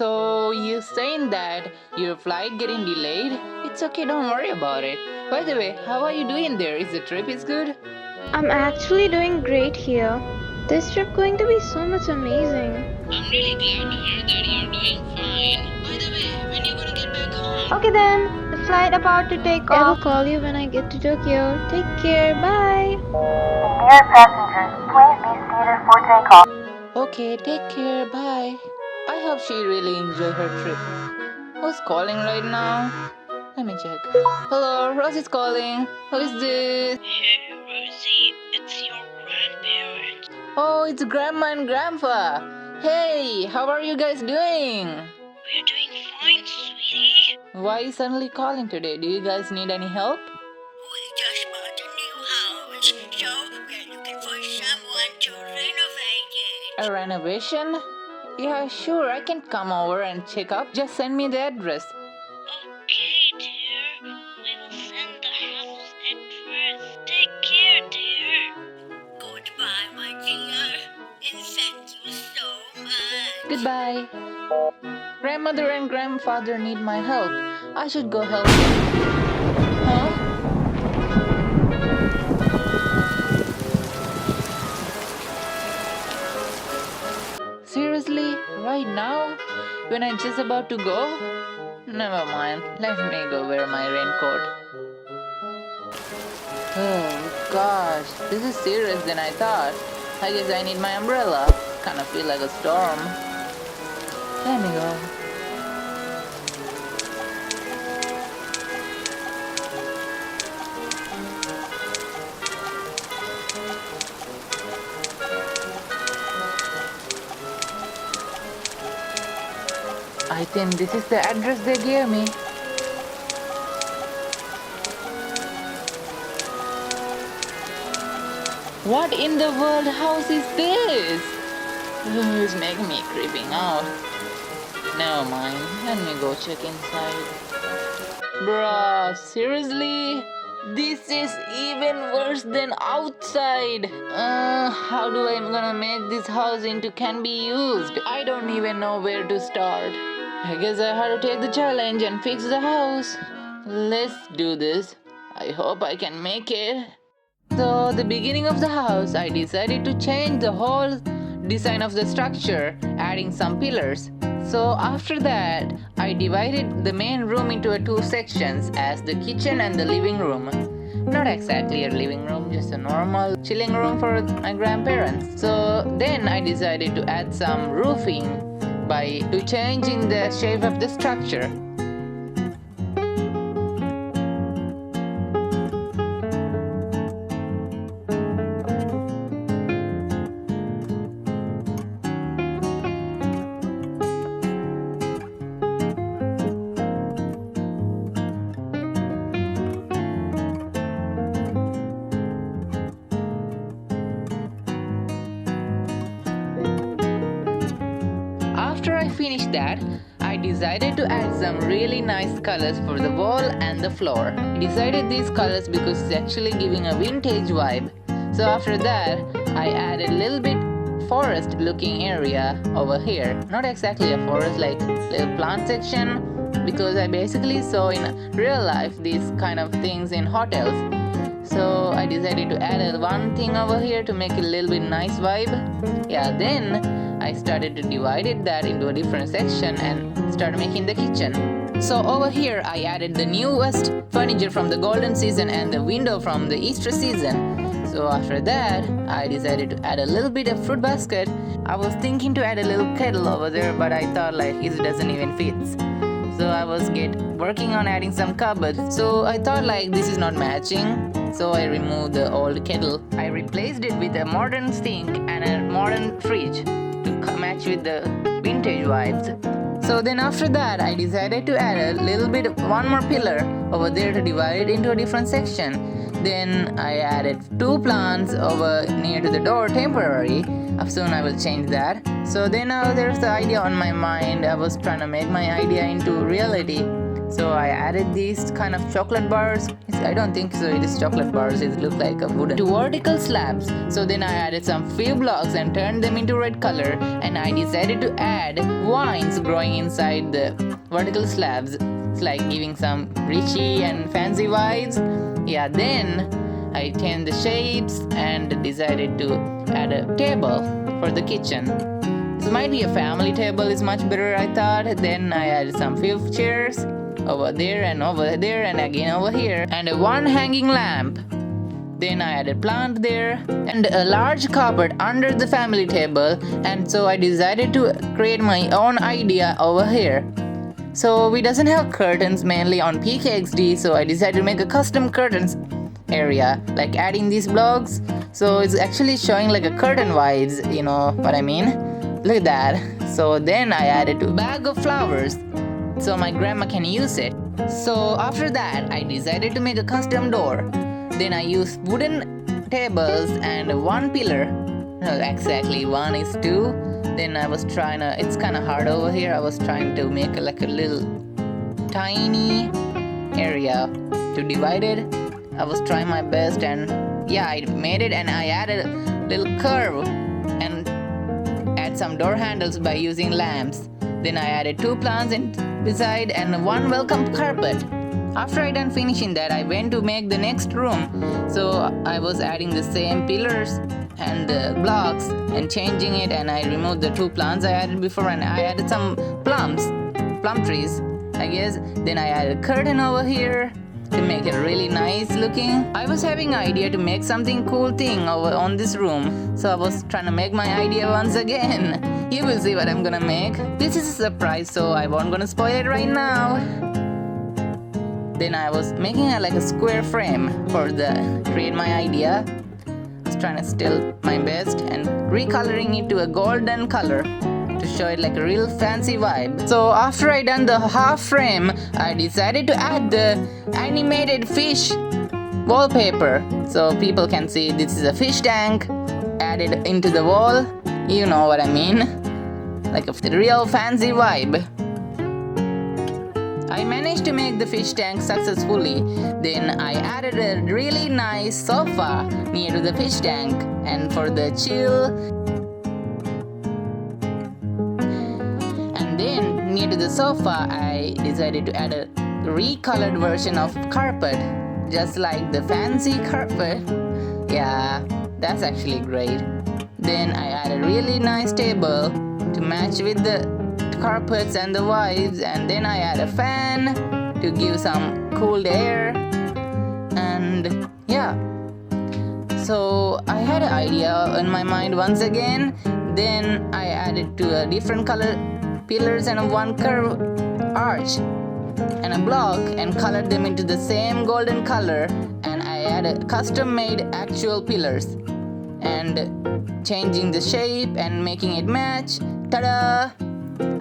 So you saying that your flight getting delayed? It's okay, don't worry about it. By the way, how are you doing there? Is the trip is good? I'm actually doing great here. This trip going to be so much amazing. I'm really glad to hear that you're doing fine. By the way, when you gonna get back home? Okay then, the flight about to take off. I will call you when I get to Tokyo. Take care, bye. Dear passengers, please be seated for takeoff. Okay, take care, bye. I hope she really enjoyed her trip. Who's calling right now? Let me check. Hello, Rosie's calling. Who is this? Hey, Rosie, it's your grandparents. Oh, it's Grandma and Grandpa. Hey, how are you guys doing? We're doing fine, sweetie. Why are you suddenly calling today? Do you guys need any help? We just bought a new house, so we're looking for someone to renovate it. A renovation? Yeah, sure, I can come over and check up. Just send me the address. Okay, dear. We will send the house address. Take care, dear. Goodbye, my dear. And thank you so much. Goodbye. Grandmother and grandfather need my help. I should go help them. Huh? Seriously? Right now? When I'm just about to go? Never mind. Let me go wear my raincoat. Oh gosh, this is serious than I thought. I guess I need my umbrella. Kinda feel like a storm. Let me go. I think this is the address they gave me. What in the world house is this? It's making me creeping out. Never mind, let me go check inside. Bruh, seriously? This is even worse than outside. How do I gonna make this house into can be used? I don't even know where to start. I guess I have to take the challenge and fix the house. Let's do this. I hope I can make it. So, the beginning of the house, I decided to change the whole design of the structure, adding some pillars. So after that, I divided the main room into two sections as the kitchen and the living room. Not exactly a living room, just a normal chilling room for my grandparents. So then I decided to add some roofing by changing the shape of the structure. After I finished that, I decided to add some really nice colors for the wall and the floor. I decided these colors because it's actually giving a vintage vibe. So after that, I added a little bit forest looking area over here. Not exactly a forest, like little plant section, because I basically saw in real life these kind of things in hotels. So I decided to add one thing over here to make it a little bit nice vibe. Yeah, then I started to divide that into a different section and start making the kitchen. So over here I added the newest furniture from the golden season and the window from the Easter season. So after that I decided to add a little bit of fruit basket. I was thinking to add a little kettle over there, but I thought like it doesn't even fit. So I was working on adding some cupboards. So I thought like this is not matching. So I removed the old kettle. I replaced it with a modern sink and a modern fridge to match with the vintage vibes. So then after that I decided to add a little bit one more pillar over there to divide it into a different section. Then I added two plants over near to the door temporary. Soon I will change that. So then there's the idea on my mind. I was trying to make my idea into reality. So I added these kind of chocolate bars. I don't think so it is chocolate bars, it look like a wooden. Two vertical slabs. So then I added some few blocks and turned them into red color, and I decided to add vines growing inside the vertical slabs. It's like giving some richy and fancy vibes. Yeah, then I changed the shapes and decided to add a table for the kitchen. This might be a family table, is much better I thought. Then I added some few chairs over there and again over here, and one hanging lamp. Then I added plant there and a large cupboard under the family table, and so I decided to create my own idea over here. So we doesn't have curtains mainly on PKXD, so I decided to make a custom curtains area, like adding these blocks. So it's actually showing like a curtain vibes, you know what I mean? Look at that. So then I added a bag of flowers so my grandma can use it. So after that I decided to make a custom door. Then I used wooden tables and one pillar. No, exactly, 1:2. Then I was trying to, it's kind of hard over here, I was trying to make like a little tiny area to divide it. I was trying my best, and yeah, I made it, and I added a little curve and add some door handles by using lamps. Then I added 2 plants beside and 1 welcome carpet. After I done finishing that, I went to make the next room. So I was adding the same pillars and blocks and changing it, and I removed the 2 plants I added before, and I added some plum trees, I guess. Then I added a curtain over here to make it really nice looking. I was having an idea to make something cool thing over on this room, so I was trying to make my idea once again. You will see what I'm gonna make. This is a surprise, so I won't gonna spoil it right now. Then I was making like a square frame for the create my idea. I was trying to still my best and recoloring it to a golden color to show it like a real fancy vibe. So after I done the half frame, I decided to add the animated fish wallpaper so people can see this is a fish tank added into the wall. You know what I mean? Like a real fancy vibe. I managed to make the fish tank successfully. Then I added a really nice sofa near to the fish tank, and for the chill. And then near to the sofa, I decided to add a recolored version of carpet, just like the fancy carpet. Yeah, that's actually great. Then I added a really nice table to match with the carpets and the vibes, and then I add a fan to give some cool air. And yeah, so I had an idea in my mind once again. Then I added to a different color pillars and 1 curved arch and a block and colored them into the same golden color, and I added custom made actual pillars and changing the shape and making it match. Ta-da!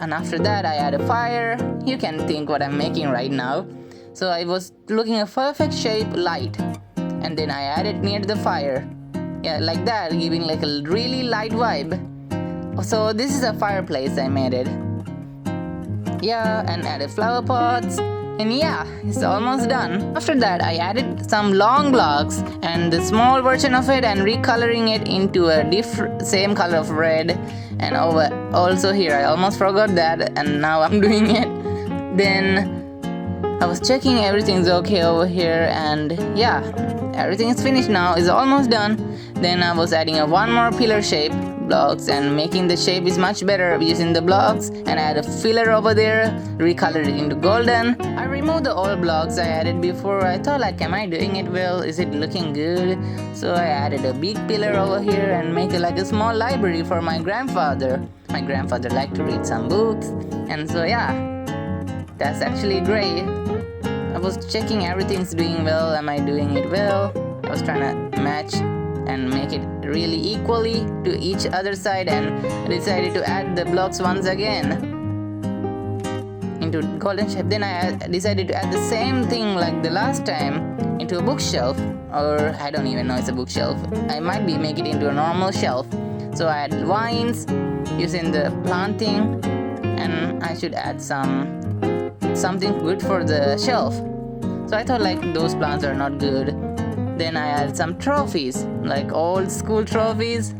And after that I add a fire. You can think what I'm making right now. So I was looking a perfect shape light, and then I added near the fire. Yeah, like that, giving like a really light vibe. So this is a fireplace I made it. Yeah, and added flower pots. And yeah, it's almost done. After that I added some long blocks and the small version of it and recoloring it into a same color of red. And also here I almost forgot that, and now I'm doing it. Then I was checking everything's okay over here, and yeah, everything is finished now, it's almost done. Then I was adding 1 more pillar shape blocks and making the shape is much better using the blocks, and I add a filler over there, recolored it into golden. I removed the old blocks I added before. I thought like, am I doing it well? Is it looking good? So I added a big pillar over here and make it like a small library for my grandfather. My grandfather liked to read some books, and so yeah, that's actually great. I was checking everything's doing well, am I doing it well? I was trying to match and make it really equally to each other side, and I decided to add the blocks once again into golden shape. Then I decided to add the same thing like the last time into a bookshelf, or I don't even know it's a bookshelf. I might be making it into a normal shelf. So I add vines using the planting, and I should add some something good for the shelf. So I thought like those plants are not good. Then I added some trophies, like old school trophies.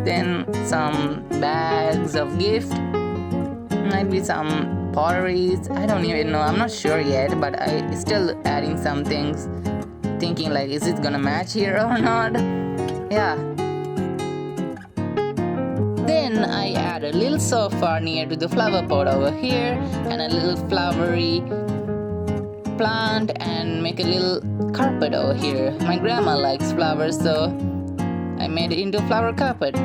Then some bags of gift, might be some potteries. I don't even know, I'm not sure yet, but I still adding some things, thinking like, is it gonna match here or not? Yeah. Then I add a little sofa near to the flower pot over here, and a little flowery plant, and make a little carpet over here. My grandma likes flowers, so I made it into a flower carpet.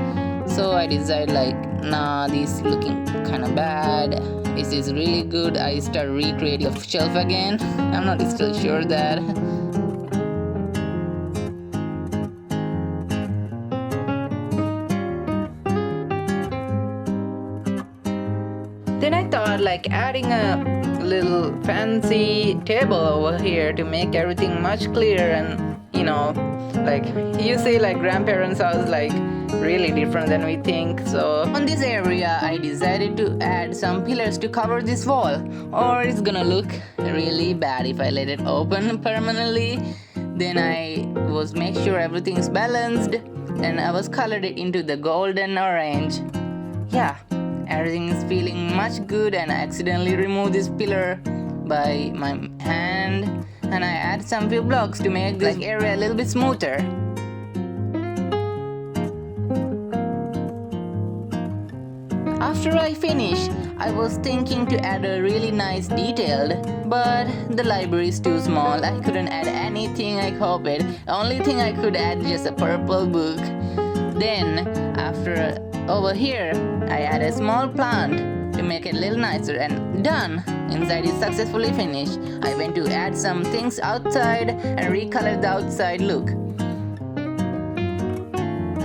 So I decided like, nah, this looking kind of bad. This is really good. I start recreating the shelf again. I'm not still sure that. Then I thought like adding a little fancy table over here to make everything much clearer, and you know, like you say like grandparents' house like really different than we think. So on this area I decided to add some pillars to cover this wall, or it's gonna look really bad if I let it open permanently. Then I was make sure everything's balanced, and I was colored it into the golden orange. Yeah, everything is feeling much good, and I accidentally removed this pillar by my hand, and I add some few blocks to make this area a little bit smoother. After I finish, I was thinking to add a really nice detailed, but the library is too small. I couldn't add anything I copied. The only thing I could add just a purple book. Then after over here, I add a small plant to make it a little nicer, and done. Inside is successfully finished. I went to add some things outside and recolor the outside look.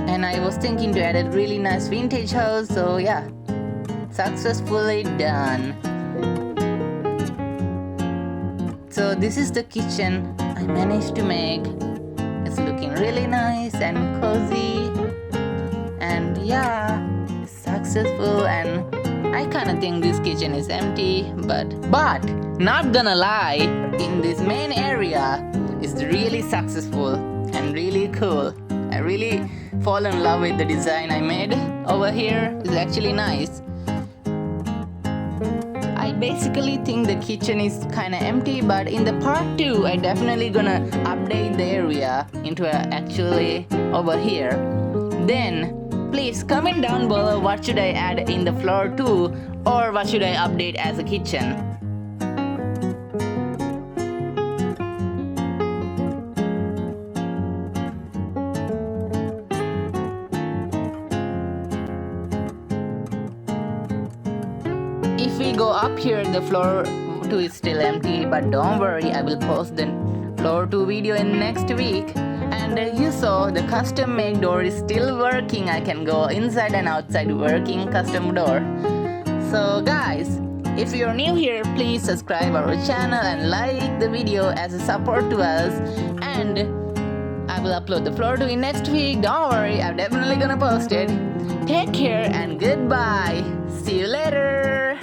And I was thinking to add a really nice vintage house, so yeah, successfully done. So this is the kitchen I managed to make. It's looking really nice and cozy, and yeah, successful. And I kind of think this kitchen is empty, but not gonna lie, in this main area is really successful and really cool. I really fall in love with the design I made over here. It's actually nice. I basically think the kitchen is kind of empty, but in the part 2 I definitely gonna update the area into actually over here. Then please comment down below what should I add in the floor 2, or what should I update as a kitchen. If we go up here, the floor 2 is still empty, but don't worry, I will post the floor 2 video in next week. And you saw the custom made door is still working. I can go inside and outside working custom door. So guys, if you're new here, please subscribe our channel and like the video as a support to us. And I will upload the floor 2 in next week. Don't worry, I'm definitely gonna post it. Take care and goodbye. See you later.